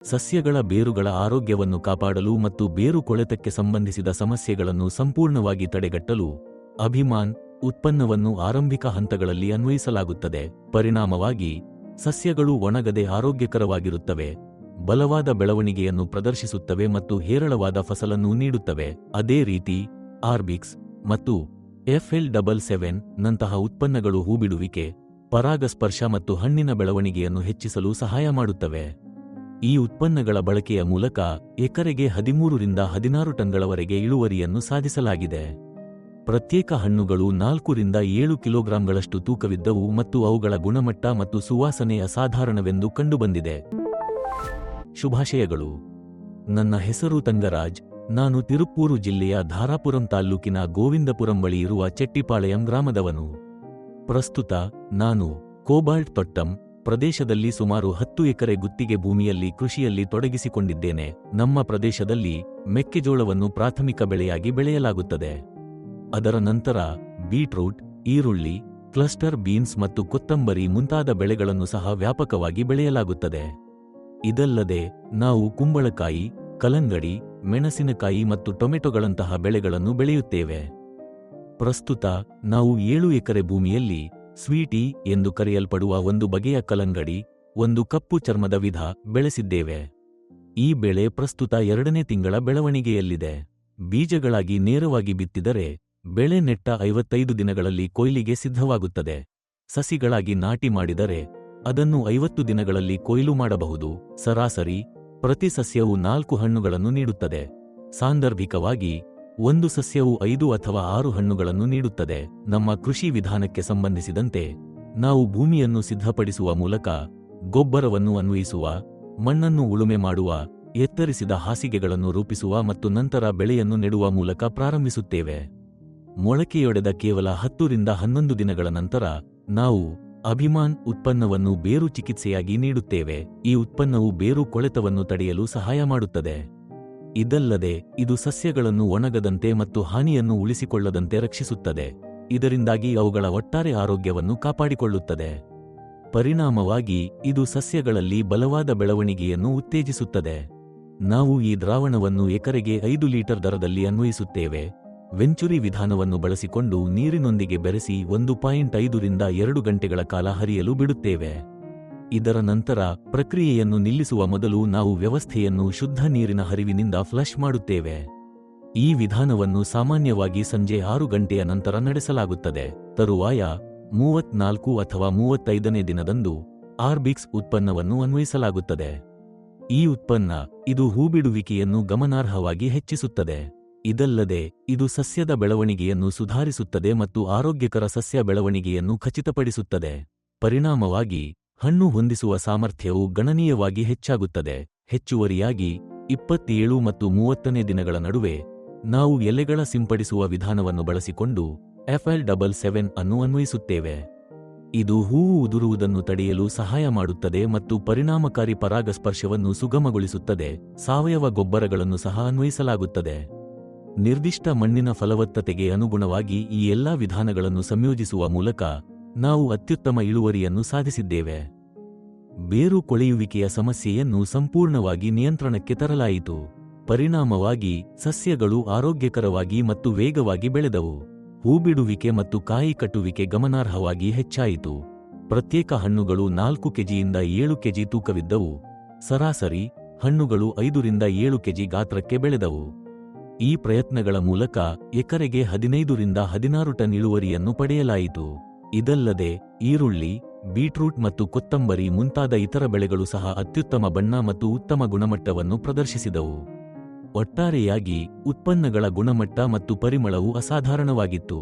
ಸಸ್ಯಗಳ ಬೇರುಗಳ ಆರೋಗ್ಯವನ್ನು ಕಾಪಾಡಲು ಮತ್ತು ಬೇರು ಕೊಳೆತಕ್ಕೆ ಸಂಬಂಧಿಸಿದ ಸಮಸ್ಯೆಗಳನ್ನು ಸಂಪೂರ್ಣವಾಗಿ ತಡೆಗಟ್ಟಲು ಅಭಿಮಾನ್ ಉತ್ಪನ್ನವನ್ನು ಆರಂಭಿಕ ಹಂತಗಳಲ್ಲಿ ಅನ್ವಯಿಸಲಾಗುತ್ತದೆ. ಪರಿಣಾಮವಾಗಿ ಸಸ್ಯಗಳು ಒಣಗದೆ ಆರೋಗ್ಯಕರವಾಗಿರುತ್ತವೆ, ಬಲವಾದ ಬೆಳವಣಿಗೆಯನ್ನು ಪ್ರದರ್ಶಿಸುತ್ತವೆ ಮತ್ತು ಹೇರಳವಾದ ಫಸಲನ್ನು ನೀಡುತ್ತವೆ. ಅದೇ ರೀತಿ ಆರ್ಬಿಕ್ಸ್ ಮತ್ತು FL77 ನಂತಹ ಉತ್ಪನ್ನಗಳು ಹೂಬಿಡುವಿಕೆ, ಪರಾಗಸ್ಪರ್ಶ ಮತ್ತು ಹಣ್ಣಿನ ಬೆಳವಣಿಗೆಯನ್ನು ಹೆಚ್ಚಿಸಲು ಸಹಾಯ ಮಾಡುತ್ತವೆ. ಈ ಉತ್ಪನ್ನಗಳ ಬಳಕೆಯ ಮೂಲಕ ಎಕರೆಗೆ 13 ರಿಂದ 16 ಟನ್ಗಳವರೆಗೆ ಇಳುವರಿಯನ್ನು ಸಾಧಿಸಲಾಗಿದೆ. ಪ್ರತ್ಯೇಕ ಹಣ್ಣುಗಳು 4 ರಿಂದ 7 ಕಿಲೋಗ್ರಾಂಗಳಷ್ಟು ತೂಕವಿದ್ದವು ಮತ್ತು ಅವುಗಳ ಗುಣಮಟ್ಟ ಮತ್ತು ಸುವಾಸನೆ ಅಸಾಧಾರಣವೆಂದು ಕಂಡುಬಂದಿದೆ. ಶುಭಾಶಯಗಳು. ನನ್ನ ಹೆಸರು ತಂಗರಾಜ್. ನಾನು ತಿರುಪ್ಪೂರು ಜಿಲ್ಲೆಯ ಧಾರಾಪುರಂ ತಾಲ್ಲೂಕಿನ ಗೋವಿಂದಪುರಂ ಬಳಿ ಇರುವ ಚೆಟ್ಟಿಪಾಳೆಯಂ ಗ್ರಾಮದವನು. ಪ್ರಸ್ತುತ ನಾನು ಕೋಬಾಲ್ಟ್ ತೊಟ್ಟಂ ಪ್ರದೇಶದಲ್ಲಿ ಸುಮಾರು 10 ಎಕರೆ ಗುತ್ತಿಗೆ ಭೂಮಿಯಲ್ಲಿ ಕೃಷಿಯಲ್ಲಿ ತೊಡಗಿಸಿಕೊಂಡಿದ್ದೇನೆ. ನಮ್ಮ ಪ್ರದೇಶದಲ್ಲಿ ಮೆಕ್ಕೆಜೋಳವನ್ನು ಪ್ರಾಥಮಿಕ ಬೆಳೆಯಾಗಿ ಬೆಳೆಯಲಾಗುತ್ತದೆ. ಅದರ ನಂತರ ಬೀಟ್ರೂಟ್, ಈರುಳ್ಳಿ, ಕ್ಲಸ್ಟರ್ ಬೀನ್ಸ್ ಮತ್ತು ಕೊತ್ತಂಬರಿ ಮುಂತಾದ ಬೆಳೆಗಳನ್ನು ಸಹ ವ್ಯಾಪಕವಾಗಿ ಬೆಳೆಯಲಾಗುತ್ತದೆ. ಇದಲ್ಲದೆ ನಾವು ಕುಂಬಳಕಾಯಿ, ಕಲ್ಲಂಗಡಿ, ಮೆಣಸಿನಕಾಯಿ ಮತ್ತು ಟೊಮೆಟೊಗಳಂತಹ ಬೆಳೆಗಳನ್ನು ಬೆಳೆಯುತ್ತೇವೆ. ಪ್ರಸ್ತುತ ನಾವು 7 ಎಕರೆ ಭೂಮಿಯಲ್ಲಿ ಸ್ವೀಟಿ ಎಂದು ಕರೆಯಲ್ಪಡುವ ಒಂದು ಬಗೆಯ ಕಲ್ಲಂಗಡಿ, ಒಂದು ಕಪ್ಪು ಚರ್ಮದ ವಿಧ ಬೆಳೆಸಿದ್ದೇವೆ. ಈ ಬೆಳೆ ಪ್ರಸ್ತುತ 2ನೇ ತಿಂಗಳ ಬೆಳವಣಿಗೆಯಲ್ಲಿದೆ. ಬೀಜಗಳಾಗಿ ನೇರವಾಗಿ ಬಿತ್ತಿದರೆ ಬೆಳೆ ನೆಟ್ಟ 55 ದಿನಗಳಲ್ಲಿ ಕೊಯ್ಲಿಗೆ ಸಿದ್ಧವಾಗುತ್ತದೆ. ಸಸಿಗಳಾಗಿ ನಾಟಿ ಮಾಡಿದರೆ ಅದನ್ನು 50 ದಿನಗಳಲ್ಲಿ ಕೊಯ್ಲು ಮಾಡಬಹುದು. ಸರಾಸರಿ ಪ್ರತಿ ಸಸ್ಯವು 4 ಹಣ್ಣುಗಳನ್ನು ನೀಡುತ್ತದೆ. ಸಾಂದರ್ಭಿಕವಾಗಿ ಒಂದು ಸಸ್ಯವು 5 ಅಥವಾ 6 ಹಣ್ಣುಗಳನ್ನು ನೀಡುತ್ತದೆ. ನಮ್ಮ ಕೃಷಿ ವಿಧಾನಕ್ಕೆ ಸಂಬಂಧಿಸಿದಂತೆ ನಾವು ಭೂಮಿಯನ್ನು ಸಿದ್ಧಪಡಿಸುವ ಮೂಲಕ ಗೊಬ್ಬರವನ್ನು ಅನ್ವಯಿಸುವ, ಮಣ್ಣನ್ನು ಉಳುಮೆ ಮಾಡುವ, ಎತ್ತರಿಸಿದ ಹಾಸಿಗೆಗಳನ್ನು ರೂಪಿಸುವ ಮತ್ತು ನಂತರ ಬೆಳೆಯನ್ನು ನೆಡುವ ಮೂಲಕ ಪ್ರಾರಂಭಿಸುತ್ತೇವೆ. ಮೊಳಕೆಯೊಡೆದ ಕೇವಲ 10 ರಿಂದ 11 ದಿನಗಳ ನಂತರ ನಾವು ಅಭಿಮಾನ್ ಉತ್ಪನ್ನವನ್ನು ಬೇರು ಚಿಕಿತ್ಸೆಯಾಗಿ ನೀಡುತ್ತೇವೆ. ಈ ಉತ್ಪನ್ನವು ಬೇರು ಕೊಳೆತವನ್ನು ತಡೆಯಲು ಸಹಾಯ ಮಾಡುತ್ತದೆ. ಇದಲ್ಲದೆ ಇದು ಸಸ್ಯಗಳನ್ನು ಒಣಗದಂತೆ ಮತ್ತು ಹಾನಿಯನ್ನು ಉಳಿಸಿಕೊಳ್ಳದಂತೆ ರಕ್ಷಿಸುತ್ತದೆ. ಇದರಿಂದಾಗಿ ಅವುಗಳ ಒಟ್ಟಾರೆ ಆರೋಗ್ಯವನ್ನು ಕಾಪಾಡಿಕೊಳ್ಳುತ್ತದೆ. ಪರಿಣಾಮವಾಗಿ ಇದು ಸಸ್ಯಗಳಲ್ಲಿ ಬಲವಾದ ಬೆಳವಣಿಗೆಯನ್ನು ಉತ್ತೇಜಿಸುತ್ತದೆ. ನಾವು ಈ ದ್ರಾವಣವನ್ನು ಎಕರೆಗೆ 5 ಲೀಟರ್ ದರದಲ್ಲಿ ಅನ್ವಯಿಸುತ್ತೇವೆ. ವೆಂಚುರಿ ವಿಧಾನವನ್ನು ಬಳಸಿಕೊಂಡು ನೀರಿನೊಂದಿಗೆ ಬೆರೆಸಿ 1.5 ರಿಂದ 2 ಗಂಟೆಗಳ ಕಾಲ ಹರಿಯಲು ಬಿಡುತ್ತೇವೆ. ಇದರ ನಂತರ ಪ್ರಕ್ರಿಯೆಯನ್ನು ನಿಲ್ಲಿಸುವ ಮೊದಲು ನಾವು ವ್ಯವಸ್ಥೆಯನ್ನು ಶುದ್ಧ ನೀರಿನ ಹರಿವಿನಿಂದ ಫ್ಲಶ್ ಮಾಡುತ್ತೇವೆ. ಈ ವಿಧಾನವನ್ನು ಸಾಮಾನ್ಯವಾಗಿ ಸಂಜೆ 6 ಗಂಟೆಯ ನಂತರ ನಡೆಸಲಾಗುತ್ತದೆ. ತರುವಾಯ 34 ಅಥವಾ 35ನೇ ದಿನದಂದು ಆರ್ಬಿಕ್ಸ್ ಉತ್ಪನ್ನವನ್ನು ಅನ್ವಯಿಸಲಾಗುತ್ತದೆ. ಈ ಉತ್ಪನ್ನ ಇದು ಹೂಬಿಡುವಿಕೆಯನ್ನು ಗಮನಾರ್ಹವಾಗಿ ಹೆಚ್ಚಿಸುತ್ತದೆ. ಇದಲ್ಲದೆ ಇದು ಸಸ್ಯದ ಬೆಳವಣಿಗೆಯನ್ನು ಸುಧಾರಿಸುತ್ತದೆ ಮತ್ತು ಆರೋಗ್ಯಕರ ಸಸ್ಯ ಬೆಳವಣಿಗೆಯನ್ನು ಖಚಿತಪಡಿಸುತ್ತದೆ. ಪರಿಣಾಮವಾಗಿ ಹಣ್ಣು ಹೊಂದಿಸುವ ಸಾಮರ್ಥ್ಯವು ಗಣನೀಯವಾಗಿ ಹೆಚ್ಚಾಗುತ್ತದೆ. ಹೆಚ್ಚುವರಿಯಾಗಿ 27 ಮತ್ತು 30ನೇ ದಿನಗಳ ನಡುವೆ ನಾವು ಎಲೆಗಳ ಸಿಂಪಡಿಸುವ ವಿಧಾನವನ್ನು ಬಳಸಿಕೊಂಡು FL77 ಅನ್ನು ಅನ್ವಯಿಸುತ್ತೇವೆ. ಇದು ಹೂವು ಉದುರುವುದನ್ನು ತಡೆಯಲು ಸಹಾಯ ಮಾಡುತ್ತದೆ ಮತ್ತು ಪರಿಣಾಮಕಾರಿ ಪರಾಗಸ್ಪರ್ಶವನ್ನು ಸುಗಮಗೊಳಿಸುತ್ತದೆ. ಸಾವಯವ ಗೊಬ್ಬರಗಳನ್ನು ಸಹ ಅನ್ವಯಿಸಲಾಗುತ್ತದೆ. ನಿರ್ದಿಷ್ಟ ಮಣ್ಣಿನ ಫಲವತ್ತತೆಗೆ ಅನುಗುಣವಾಗಿ ಈ ಎಲ್ಲಾ ವಿಧಾನಗಳನ್ನು ಸಂಯೋಜಿಸುವ ಮೂಲಕ ನಾವು ಅತ್ಯುತ್ತಮ ಇಳುವರಿಯನ್ನು ಸಾಧಿಸಿದ್ದೇವೆ. ಬೇರು ಕೊಳೆಯುವಿಕೆಯ ಸಮಸ್ಯೆಯನ್ನು ಸಂಪೂರ್ಣವಾಗಿ ನಿಯಂತ್ರಣಕ್ಕೆ ತರಲಾಯಿತು. ಪರಿಣಾಮವಾಗಿ ಸಸ್ಯಗಳು ಆರೋಗ್ಯಕರವಾಗಿ ಮತ್ತು ವೇಗವಾಗಿ ಬೆಳೆದವು. ಹೂಬಿಡುವಿಕೆ ಮತ್ತು ಕಾಯಿ ಕಟ್ಟುವಿಕೆ ಗಮನಾರ್ಹವಾಗಿ ಹೆಚ್ಚಾಯಿತು. ಪ್ರತ್ಯೇಕ ಹಣ್ಣುಗಳು 4 ಕೆಜಿಯಿಂದ 7 ಕೆಜಿ ತೂಕವಿದ್ದವು. ಸರಾಸರಿ ಹಣ್ಣುಗಳು 5 ರಿಂದ 7 ಕೆಜಿ ಗಾತ್ರಕ್ಕೆ ಬೆಳೆದವು. ಈ ಪ್ರಯತ್ನಗಳ ಮೂಲಕ ಎಕರೆಗೆ 15 ರಿಂದ 16 ಟನ್ ಇಳುವರಿಯನ್ನು ಪಡೆಯಲಾಯಿತು. ಇದಲ್ಲದೆ ಈರುಳ್ಳಿ, ಬೀಟ್ರೂಟ್ ಮತ್ತು ಕೊತ್ತಂಬರಿ ಮುಂತಾದ ಇತರ ಬೆಳೆಗಳು ಸಹ ಅತ್ಯುತ್ತಮ ಬಣ್ಣ ಮತ್ತು ಉತ್ತಮ ಗುಣಮಟ್ಟವನ್ನು ಪ್ರದರ್ಶಿಸಿದವು. ಒಟ್ಟಾರೆಯಾಗಿ ಉತ್ಪನ್ನಗಳ ಗುಣಮಟ್ಟ ಮತ್ತು ಪರಿಮಳವು ಅಸಾಧಾರಣವಾಗಿತ್ತು.